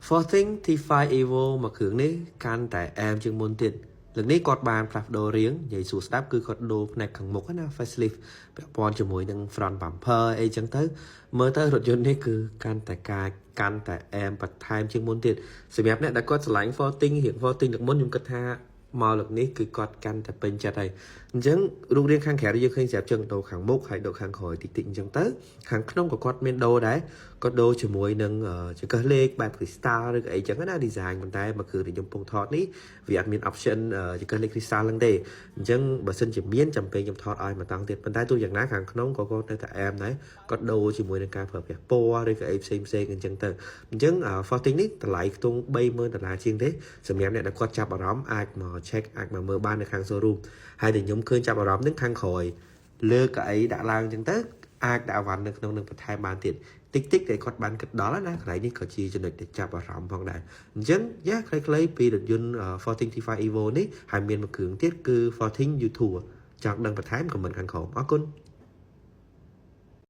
Forthing T5 Evo មកគ្រឿងនេះកាន់តែអែមជាងមុនទៀតលើកនេះគាត់បានផ្លាស់ប្ដូររាងនិយាយសួរស្ដាប់គឺគាត់ដូរផ្នែកខាងមុខណា facelift ពាក់ព័ន្ធជាមួយនឹង front bumper អីចឹងទៅមើលទៅរថយន្តនេះគឺកាន់តែអែមបន្ថែមជាងមុនទៀតសម្រាប់អ្នកដែលគាត់ឆ្លាញ់ Forthing រៀង Forthing ទឹកមុនខ្ញុំគិតថាមកលើកនេះគឺគាត់កាន់តែពេញចិត្តហើយអញ្ចឹងរូបរាងខាងក្រៅយើងឃើញស្រាប់ជើងដូរខាងមុខហើយដូរខាងក្រោយតិចអញ្ចឹងទៅខាងក្នុងក៏គាត់មានដូរដែរគាត់ដូរជាមួយនឹងចង្កឹះលេខបែប crystal ឬក៏អីចឹងណា design ប៉ុន្តែមកគឺខ្ញុំពងថតនេះវាអត់មាន option ចង្កឹះលេខ crystal ហ្នឹងទេអញ្ចឹងបើសិនជាមានចាំពេលខ្ញុំថតឲ្យមកតង់ទៀតប៉ុន្តែទោះយ៉ាងណាខាងក្នុងក៏គាត់នៅតែអែមដែរគាត់ដូរជាមួយនឹងការប្រើប្រាស់ពណ៌ឬក៏អីផ្សេងអញ្ចឹងទៅអញ្ចឹង Forthing នេះតម្លៃខ្ទង់$30,000ជាងទេសម្រាប់អ្នកដែលគាត់ចាប់អារម្មណ៍អាចមក check អាចមកមើលបាននៅខាង showroom ហើយដែលខ្ញុំឃើញចាប់អារម្មណ៍នឹងខាងក្រោយលើកៅអីដាក់ឡើងអញ្ចឹងទៅអាចដាក់អវ៉ាន់នៅក្នុងនឹងបន្ថែមបានទៀតតិចដែលគាត់បានគិតដល់ណាកន្លែងនេះក៏ជាចំណុចដែលចាប់អារម្មណ៍ផងដែរអញ្ចឹងយ៉ាខ្លីៗពីរថយន្ត Forthing T5 Evo នេះហើយមានមួយគ្រឿងទៀតគឺ Forthing U2 ចង់ដឹងបន្ថែមខមមិនខាងក្រោមអរគុណ